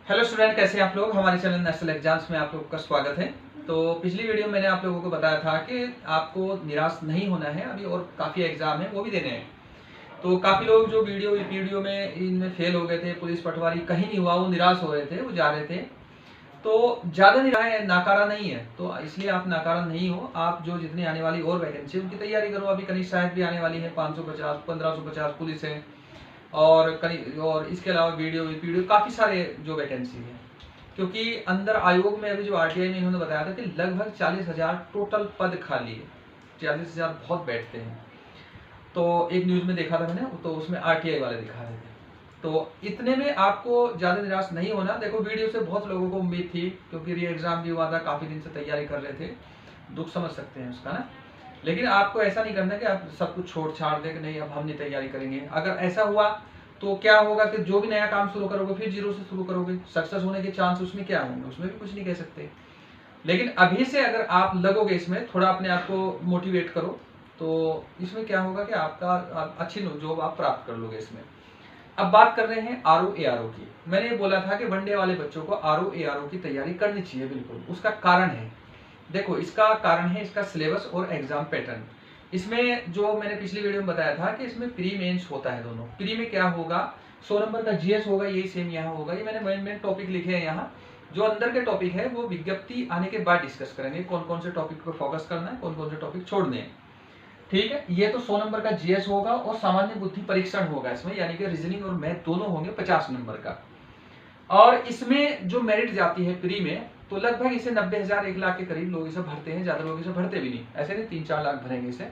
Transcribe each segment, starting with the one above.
Hello student, कैसे हैं आप लोग। हमारे चैनल नेशनल एग्जाम्स में आप लोगों का स्वागत है। तो पिछली वीडियो में मैंने आप लोगों को बताया था कि आपको निराश नहीं होना है, अभी और काफ़ी एग्जाम है वो भी देने हैं। तो काफ़ी लोग जो वीडियो में इनमें फेल हो गए थे, पुलिस पटवारी कहीं नहीं हुआ, वो निराश हो रहे थे, वो जा रहे थे। तो ज़्यादा निराश नाकारा नहीं है, तो इसलिए आप नाकारा नहीं हो। आप जो जितनी आने वाली और वैकेंसी उनकी तैयारी करो। अभी कनिष्ठ सहायक भी आने वाली है, 550 1550 पुलिस है, और इसके अलावा वीडियो काफ़ी सारे जो वैकेंसी है। क्योंकि अंदर आयोग में अभी जो आरटीआई में इन्होंने बताया था कि लगभग 40,000 टोटल पद खाली है। 40,000 बहुत बैठते हैं। तो एक न्यूज़ में देखा था मैंने, तो उसमें आरटीआई वाले दिखा रहे थे। तो इतने में आपको ज़्यादा निराश नहीं होना। देखो, वीडियो से बहुत लोगों को उम्मीद थी, क्योंकि री एग्ज़ाम भी हुआ था, काफ़ी दिन से तैयारी कर रहे थे, दुख समझ सकते हैं उसका ना। लेकिन आपको ऐसा नहीं करना कि आप सब कुछ छोड़ छाड़ दें कि नहीं अब हम नहीं तैयारी करेंगे। अगर ऐसा हुआ तो क्या होगा कि जो भी नया काम शुरू करोगे फिर जीरो से शुरू करोगे। सक्सेस होने के चांस उसमें क्या होंगे, उसमें भी कुछ नहीं कह सकते। लेकिन अभी से अगर आप लगोगे इसमें, थोड़ा अपने आप को मोटिवेट करो, तो इसमें क्या होगा कि आपका अच्छी जॉब आप प्राप्त कर लोगे इसमें। अब बात कर रहे हैं आरओ एआरओ की। मैंने बोला था कि वनडे वाले बच्चों को आरओ एआरओ की तैयारी करनी चाहिए, बिल्कुल। उसका कारण है, देखो इसका कारण है इसका सिलेबस और एग्जाम पैटर्न। इसमें जो मैंने पिछली वीडियो में बताया था कि इसमें प्री मेंस होता है दोनों। प्री में क्या होगा, 100 नंबर का जीएस होगा, यही सेम यहाँ होगा। ये मैंने मेन टॉपिक लिखे हैं यहाँ। जो अंदर के टॉपिक है वो विज्ञप्ति आने के बाद डिस्कस करेंगे, कौन कौन से टॉपिक पर फोकस करना है, कौन कौन से टॉपिक छोड़ने हैं। ठीक है, ये तो 100 नंबर का जीएस होगा और सामान्य बुद्धि परीक्षण होगा इसमें, यानी कि रीजनिंग और मैथ दोनों होंगे 50 नंबर का। और इसमें जो मेरिट जाती है प्री में, तो लगभग इसे 90,000 1 लाख के करीब लोग इसे भरते हैं। ज्यादा लोग इसे भरते भी नहीं, ऐसे नहीं 3-4 लाख भरेंगे इसे,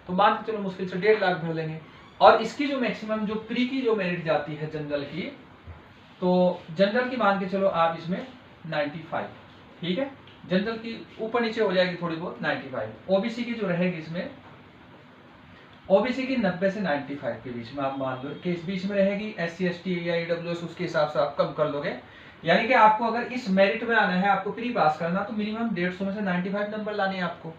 तो मान के चलो मुश्किल से 1.5 लाख भर लेंगे। और इसकी जो मैक्सिमम जो प्री की जो मेरिट जाती है जनरल की, तो जनरल की मान के चलो आप इसमें 95। ठीक है, जनरल की ऊपर नीचे हो जाएगी थोड़ी बहुत 95। ओबीसी की जो रहेगी इसमें, ओबीसी की 90 से 95 के बीच में आप मान लो कि इस बीच में रहेगी। SC ST AIWS उसके हिसाब से आप कम कर लोगे। यानी कि आपको अगर इस मेरिट में आना है, आपको प्री पास करना, तो मिनिमम 150 में से 95 नंबर लाने हैं आपको।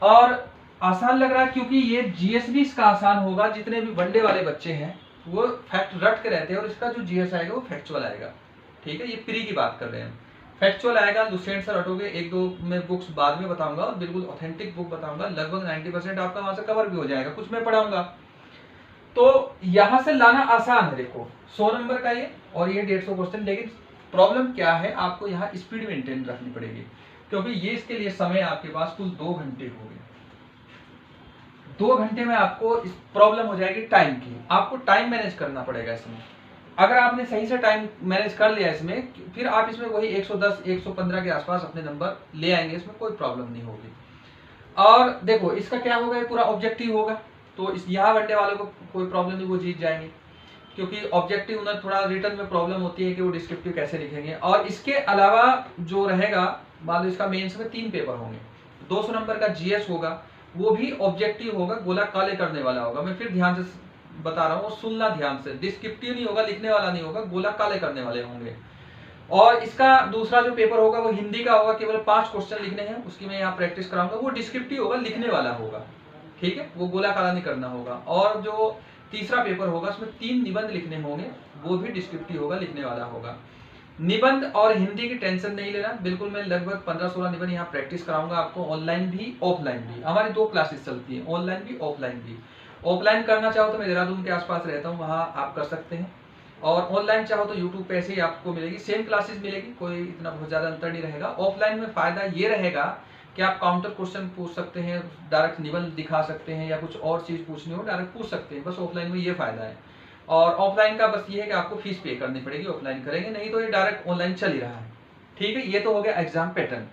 और आसान लग रहा है क्योंकि ये जीएस भी इसका आसान होगा। जितने भी वनडे वाले बच्चे हैं वो फैक्ट रट के रहते हैं, और इसका जो जीएस आएगा वो फैक्चुअल आएगा। ठीक है, ये प्री की बात कर रहे हैं। फैक्चुअल आएगा, लुसेंट से रटोगे। 1-2 मैं बुक्स बाद में बताऊंगा, और बिल्कुल ऑथेंटिक बुक बताऊंगा। लगभग 90% आपका वहां से कवर भी हो जाएगा, कुछ मैं पढ़ाऊंगा। तो यहां से लाना आसान है। देखो 100 नंबर का ये, और ये 150 क्वेश्चन। लेकिन प्रॉब्लम क्या है, आपको यहाँ स्पीड मेंटेन रखनी पड़ेगी, क्योंकि ये इसके लिए समय आपके पास कुल 2 घंटे हो गए। 2 घंटे में आपको प्रॉब्लम हो जाएगी टाइम की। आपको टाइम मैनेज करना पड़ेगा इसमें। अगर आपने सही से टाइम मैनेज कर लिया इसमें, फिर आप इसमें वही 110 115 के आसपास अपने नंबर ले आएंगे, इसमें कोई प्रॉब्लम नहीं होगी। और देखो इसका क्या होगा, ये पूरा ऑब्जेक्टिव होगा, तो इस यहाँ वनडे वालों को कोई प्रॉब्लम नहीं, वो जीत जाएंगे। क्योंकि ऑब्जेक्टिव उन्हें थोड़ा रिटर्न में प्रॉब्लम होती है कि वो डिस्क्रिप्टिव कैसे लिखेंगे। और इसके अलावा जो रहेगा, मान लो इसका मेंस में 3 पेपर होंगे। 200 नंबर का जीएस होगा, वो भी ऑब्जेक्टिव होगा, गोला काले करने वाला होगा। मैं फिर ध्यान से बता रहा हूँ, सुनना ध्यान से। डिस्क्रिप्टिव नहीं होगा, लिखने वाला नहीं होगा, गोला काले करने वाले होंगे। और इसका दूसरा जो पेपर होगा वो हिंदी का होगा, केवल 5 क्वेश्चन लिखने हैं, उसकी मैं यहाँ प्रैक्टिस कराऊंगा। वो डिस्क्रिप्टिव होगा, लिखने वाला होगा। ठीक है, वो गोला काला नहीं करना होगा। और जो तीसरा पेपर होगा उसमें 3 निबंध लिखने होंगे, वो भी डिस्क्रिप्टिव होगा, लिखने वाला होगा। निबंध और हिंदी की टेंशन नहीं लेना, बिल्कुल। मैं लगभग 15-16 निबंध यहाँ प्रैक्टिस कराऊंगा आपको, ऑनलाइन भी ऑफलाइन भी। हमारी 2 क्लासेस चलती है, ऑनलाइन भी ऑफलाइन भी। ऑफलाइन करना चाहो तो मैं देहरादून के आसपास रहता हूँ, वहाँ आप कर सकते हैं। और ऑनलाइन चाहो तो यूट्यूब पे ऐसे ही आपको मिलेगी, सेम क्लासेस मिलेगी, कोई इतना बहुत ज़्यादा अंतर नहीं रहेगा। ऑफलाइन में फ़ायदा ये रहेगा कि आप काउंटर क्वेश्चन पूछ सकते हैं, डायरेक्ट निबंध दिखा सकते हैं, या कुछ और चीज़ पूछनी हो डायरेक्ट पूछ सकते हैं। बस ऑफलाइन में ये फ़ायदा है। और ऑफलाइन का बस ये है कि आपको फीस पे करनी पड़ेगी, ऑफलाइन करेंगे, नहीं तो ये डायरेक्ट ऑनलाइन चल ही रहा है। ठीक है, ये तो हो गया एग्जाम पैटर्न।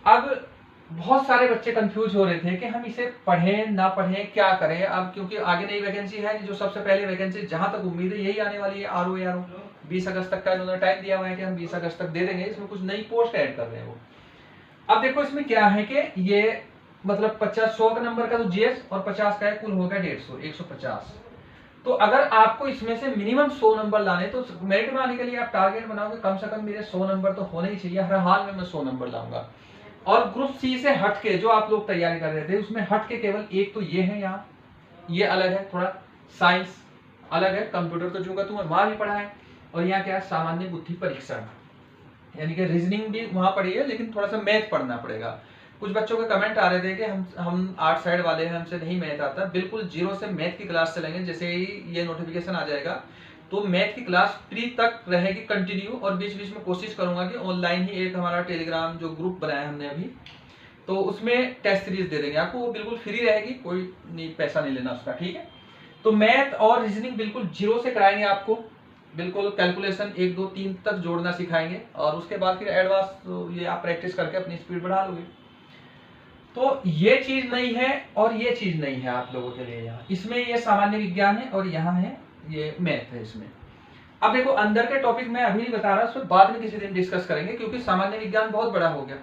अब बहुत सारे बच्चे कंफ्यूज हो रहे थे कि हम इसे पढ़ें ना पढ़ें, क्या करें अब, क्योंकि आगे नई वैकेंसी है। जो सबसे पहले वैकेंसी जहां तक उम्मीद है यही आने वाली है, आरओ एआरओ। 20 अगस्त तक का इन्होंने टाइम दिया हुआ है कि हम 20 अगस्त तक दे देंगे। इसमें कुछ नई पोस्ट ऐड कर रहे हैं वो। अब देखो इसमें क्या है कि ये मतलब 50-100 का नंबर का तो जीएस, और 50 का कुल होगा 150 150। तो अगर आपको इसमें से मिनिमम 100 नंबर लाने, तो मेरिट में आने के लिए आप टारगेट बनाओगे कम से कम मेरे 100 नंबर तो होने ही चाहिए, हर हाल में मैं 100 नंबर लाऊंगा। और ग्रुप सी से हटके जो आप लोग तैयारी कर रहे थे, उसमें हटके केवल एक तो ये है, यहाँ ये अलग है, थोड़ा साइंस अलग है, कंप्यूटर तो चूंकि तुम्हें वहां भी पढ़ा है, और यहाँ क्या है, सामान्य बुद्धि परीक्षण, यानी कि रीजनिंग भी वहां पढ़ी है लेकिन थोड़ा सा मैथ पढ़ना पड़ेगा। कुछ बच्चों के कमेंट आ रहे थे कि हम आर्ट साइड वाले हैं, हमसे नहीं मैथ आता। बिल्कुल जीरो से मैथ की क्लास चलेंगे। जैसे ही ये नोटिफिकेशन आ जाएगा तो मैथ की क्लास प्री तक रहेगी कंटिन्यू, और बीच बीच में कोशिश करूंगा कि ऑनलाइन ही एक हमारा टेलीग्राम जो ग्रुप बनाया हमने अभी, तो उसमें टेस्ट सीरीज दे देंगे आपको, वो बिल्कुल फ्री रहेगी, कोई नहीं, पैसा नहीं लेना उसका, ठीक है। तो मैथ और रीजनिंग बिल्कुल जीरो से कराएंगे आपको, बिल्कुल कैलकुलेशन 1 2 3 तक जोड़ना सिखाएंगे, और उसके बाद फिर एडवांस ये आप प्रैक्टिस करके अपनी स्पीड बढ़ा लोगे। तो ये चीज नहीं है और ये चीज नहीं है आप लोगों के लिए। यहाँ इसमें ये सामान्य विज्ञान है और यहाँ है ये मैथ है इसमें। अब देखो अंदर के टॉपिक मैं अभी नहीं बता रहा, उसको बाद में किसी दिन डिस्कस करेंगे, क्योंकि सामान्य विज्ञान बहुत बड़ा हो गया।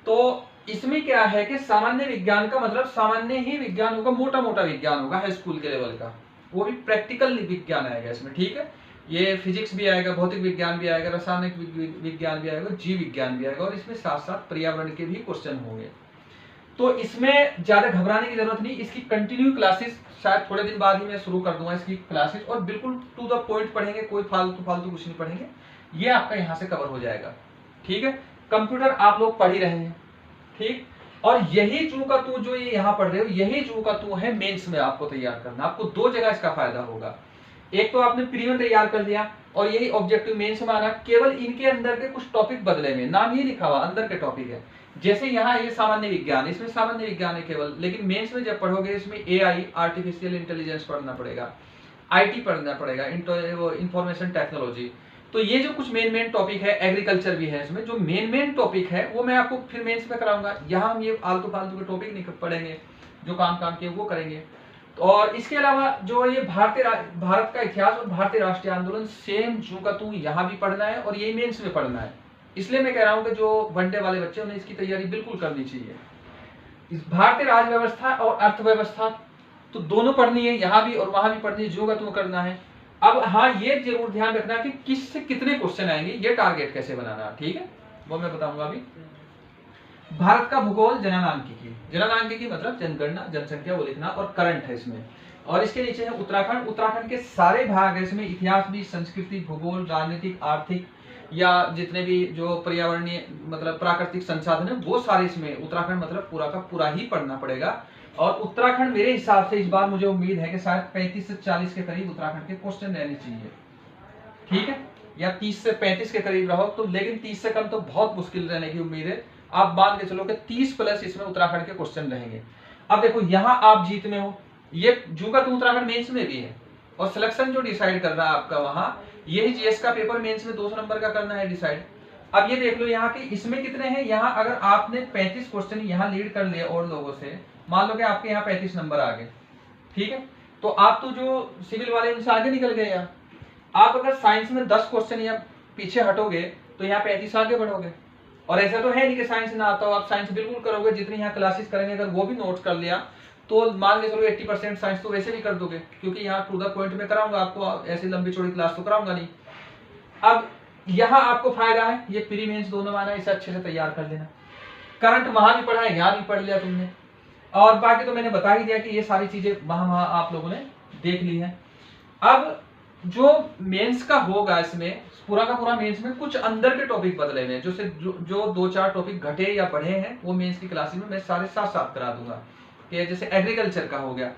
तो इसमें क्या है कि सामान्य विज्ञान का मतलब सामान्य ही विज्ञान होगा, मोटा मोटा विज्ञान होगा, हाई स्कूल के लेवल का, वो भी प्रैक्टिकल विज्ञान आएगा इसमें, ठीक है। ये फिजिक्स भी आएगा, भौतिक विज्ञान भी आएगा, रासायनिक विज्ञान भी आएगा, जीव विज्ञान भी आएगा, और इसमें साथ साथ पर्यावरण के भी क्वेश्चन होंगे। तो इसमें ज्यादा घबराने की जरूरत नहीं, इसकी कंटिन्यू क्लासेस शायद थोड़े दिन बाद ही मैं शुरू कर दूंगा इसकी क्लासेस, और बिल्कुल टू द पॉइंट पढ़ेंगे, कोई फालतू फालतू कुछ नहीं पढ़ेंगे, ये आपका यहाँ से कवर हो जाएगा, ठीक है। कंप्यूटर आप लोग पढ़ ही रहे हैं, ठीक। और यही जू का तू जो ये यहाँ पढ़ रहे हो, यही जू का तू है मेंस में आपको तैयार करना। आपको 2 जगह इसका फायदा होगा, एक तो आपने प्री में तैयार कर लिया, और यही ऑब्जेक्टिव मेंस में आना, केवल इनके अंदर के कुछ टॉपिक बदलेंगे, नाम ये लिखा हुआ अंदर के टॉपिक है। जैसे यहाँ ये सामान्य विज्ञान, इसमें सामान्य विज्ञान है केवल, लेकिन मेंस में जब पढ़ोगे इसमें AI आर्टिफिशियल इंटेलिजेंस पढ़ना पड़ेगा, IT पढ़ना पड़ेगा, इंफॉर्मेशन टेक्नोलॉजी। तो ये जो कुछ मेन टॉपिक है, एग्रीकल्चर भी है इसमें, जो मेन टॉपिक है वो मैं आपको फिर मेंस में कराऊंगा। यहाँ हम ये आलतू फालतू के टॉपिक नहीं पढ़ेंगे, जो काम के वो करेंगे। और इसके अलावा जो ये भारत का इतिहास और भारतीय राष्ट्रीय आंदोलन सेम जू का तू यहाँ भी पढ़ना है, और यही मेंस में पढ़ना है। इसलिए मैं कह रहा हूं कि जो वनडे वाले बच्चे उन्हें इसकी तैयारी बिल्कुल करनी चाहिए। इस भारतीय राज व्यवस्था और अर्थव्यवस्था तो दोनों पढ़नी है, यहाँ भी और वहां भी पढ़नी है, जो का तू करना है। अब हाँ, ये जरूर ध्यान रखना कि किससे कितने क्वेश्चन आएंगे, ये टारगेट कैसे बनाना, ठीक है, वो मैं बताऊंगा अभी। भारत का भूगोल, जननांकिकी मतलब जनगणना, जनसंख्या वो लिखना, और करंट है इसमें। और इसके नीचे है उत्तराखंड, उत्तराखंड के सारे भाग है इसमें, इतिहास भी, संस्कृति, भूगोल, राजनीतिक, आर्थिक, या जितने भी जो पर्यावरणीय मतलब प्राकृतिक संसाधन है वो सारे इसमें, उत्तराखंड मतलब पूरा का पूरा ही पढ़ना पड़ेगा। और उत्तराखंड मेरे हिसाब से इस बार मुझे उम्मीद है कि शायद 35 से 40 के करीब उत्तराखंड के क्वेश्चन रहने चाहिए, ठीक है, या 30 से 35 के करीब रहो तो, लेकिन 30 से कम तो बहुत मुश्किल रहने की उम्मीद है। आप मान के चलो कि 30 प्लस इसमें उत्तराखंड के क्वेश्चन रहेंगे। अब देखो यहाँ आप जीत में हो, ये जू का तू उत्तराखंड मेंस में भी है, और सिलेक्शन जो डिसाइड कर रहा है आपका वहां, यही जीएस का पेपर मेंस में 200 नंबर का करना है डिसाइड। अब ये देख लो यहाँ के इसमें कितने हैं, यहाँ अगर आपने 35 क्वेश्चन यहाँ लीड कर लिए और लोगों से, मान लो कि आपके यहाँ 35 नंबर आ गए, ठीक है, तो आप तो जो सिविल वाले उनसे आगे निकल गए। यहाँ आप अगर साइंस में 10 क्वेश्चन या पीछे हटोगे तो यहाँ 35 आगे बढ़ोगे। और ऐसा तो है नहीं कि साइंस ना आता हो, आप साइंस बिल्कुल करोगे, जितनी यहाँ क्लासेस करेंगे अगर वो भी नोट कर लिया तो मान के चलो 80% साइंस तो वैसे भी कर दोगे, क्योंकि यहाँ टू द पॉइंट में कराऊंगा आपको, ऐसी लंबी चौड़ी क्लास तो कराऊंगा नहीं। अब यहाँ आपको फायदा है, ये प्री मेंस दोनों माना, इसे अच्छे से तैयार कर लेना। करंट वहां भी पढ़ा है, यहाँ भी पढ़ लिया तुमने, और बाकी तो मैंने बता ही दिया कि ये सारी चीजें वहां आप लोगों ने देख ली है। अब जो मेंस का होगा इसमें पूरा का पूरा मेंस में कुछ अंदर के टॉपिक बदले हुए हैं, जो 2-4 टॉपिक घटे या बढ़े हैं वो मेंस की क्लासेस में मैं सारे साथ करा दूंगा। कि जैसे एग्रीकल्चर का हो गया,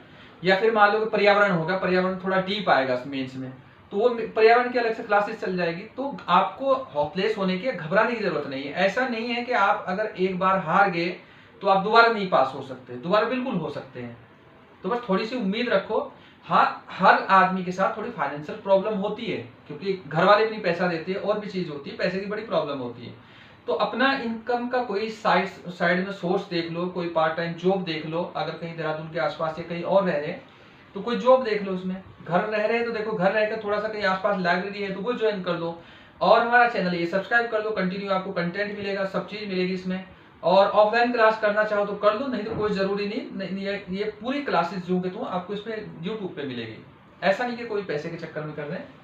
या फिर मान लो कि पर्यावरण होगा, पर्यावरण थोड़ा डीप आएगा मेंस में, तो वो पर्यावरण की अलग से क्लासेस चल जाएगी। तो आपको होपलेस होने की, घबराने की जरूरत नहीं है। ऐसा नहीं है कि आप अगर एक बार हार गए तो आप दोबारा नहीं पास हो सकते, दोबारा बिल्कुल हो सकते हैं। तो बस थोड़ी सी उम्मीद रखो। हाँ, हर आदमी के साथ थोड़ी फाइनेंशियल प्रॉब्लम होती है, क्योंकि घर वाले भी नहीं पैसा देते हैं, और भी चीज होती है, पैसे की बड़ी प्रॉब्लम होती है। तो अपना इनकम का कोई साइड में सोर्स देख लो, कोई पार्ट टाइम जॉब देख लो, अगर कहीं देहरादून के आसपास या कहीं और रह रहे तो कोई जॉब देख लो उसमें। घर रह रहे हैं तो देखो, घर रहकर थोड़ा सा कहीं आसपास लाइब्रेरी है तो वो ज्वाइन कर लो, और हमारा चैनल ये सब्सक्राइब कर लो, कंटिन्यू आपको कंटेंट मिलेगा, सब चीज मिलेगी इसमें। और ऑफलाइन क्लास करना चाहो तो कर लो, नहीं तो कोई जरूरी नहीं, ये पूरी क्लासेस जो कि आपको इसमें यूट्यूब पे मिलेगी। ऐसा नहीं कि कोई पैसे के चक्कर में कर रहे हैं।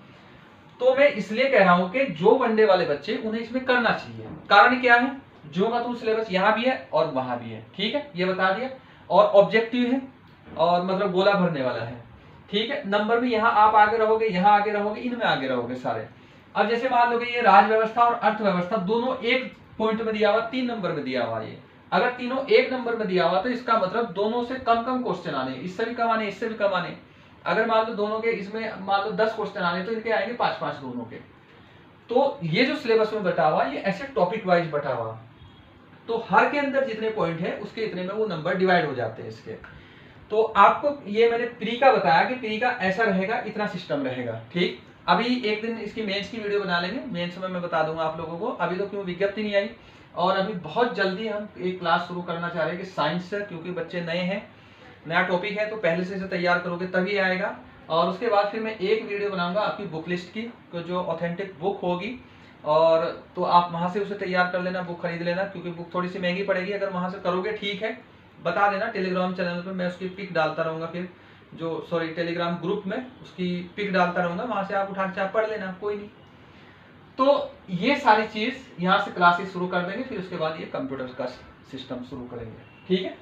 तो मैं इसलिए कह रहा हूं कि जो वनडे वाले बच्चे उन्हें इसमें करना चाहिए। कारण क्या है, जो का तुम सिलेबस यहाँ भी है और वहां भी है, ठीक है, ये बता दिया। और ऑब्जेक्टिव है, और मतलब गोला भरने वाला है, ठीक है, नंबर भी यहाँ आप आगे रहोगे, यहाँ आगे रहोगे, इनमें आगे रहोगे सारे। अब जैसे मान लो कि ये राज व्यवस्था और अर्थव्यवस्था दोनों एक पॉइंट में दिया हुआ, 3 नंबर में दिया हुआ, ये अगर तीनों एक नंबर में दिया हुआ तो इसका मतलब दोनों से कम कम क्वेश्चन आने, इससे भी कम आने, इससे भी कम आने। अगर मान लो दोनों के इसमें मान लो 10 क्वेश्चन आने तो इनके आएंगे 5-5 दोनों के। तो ये जो सिलेबस में बटा हुआ ये ऐसे टॉपिक वाइज बटा हुआ, तो हर के अंदर जितने पॉइंट है उसके इतने में वो नंबर डिवाइड हो जाते हैं इसके। तो आपको ये मैंने प्री का बताया कि प्री का ऐसा रहेगा, इतना सिस्टम रहेगा। ठीक, अभी एक दिन इसकी मेंस की वीडियो बना लेंगे, मेंस में मैं बता दूंगा आप लोगों को। अभी तो क्यों विज्ञप्ति नहीं आई, और अभी बहुत जल्दी हम एक क्लास शुरू करना चाह रहे हैं कि साइंस से, क्योंकि बच्चे नए हैं, नया टॉपिक है, तो पहले से इसे तैयार करोगे तभी आएगा। और उसके बाद फिर मैं एक वीडियो बनाऊंगा आपकी बुक लिस्ट की, जो ऑथेंटिक बुक होगी, और तो आप वहां से उसे तैयार कर लेना, बुक खरीद लेना, क्योंकि बुक थोड़ी सी महंगी पड़ेगी। अगर वहां से करोगे ठीक है, बता देना टेलीग्राम चैनल पे, मैं उसकी पिक डालता रहूंगा, फिर जो सॉरी टेलीग्राम ग्रुप में उसकी पिक डालता रहूंगा, वहां से आप उठा के पढ़ लेना, कोई नहीं। तो ये सारी चीज यहाँ से क्लासेस शुरू कर देंगे, फिर उसके बाद ये कंप्यूटर का सिस्टम शुरू करेंगे। ठीक है,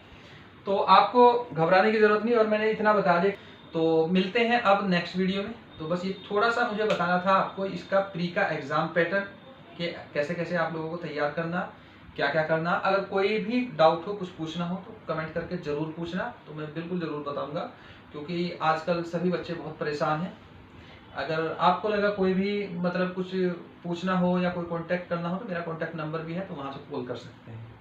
तो आपको घबराने की जरूरत नहीं, और मैंने इतना बता दिया। तो मिलते हैं अब नेक्स्ट वीडियो में। तो बस ये थोड़ा सा मुझे बताना था आपको इसका प्री का एग्जाम पैटर्न, कि कैसे कैसे आप लोगों को तैयार करना, क्या क्या करना। अगर कोई भी डाउट हो, कुछ पूछना हो तो कमेंट करके जरूर पूछना, तो मैं बिल्कुल जरूर बताऊंगा, क्योंकि आजकल सभी बच्चे बहुत परेशान हैं। अगर आपको लगा कोई भी मतलब कुछ पूछना हो या कोई कांटेक्ट करना हो तो मेरा कांटेक्ट नंबर भी है, तो वहां से कॉल कर सकते हैं।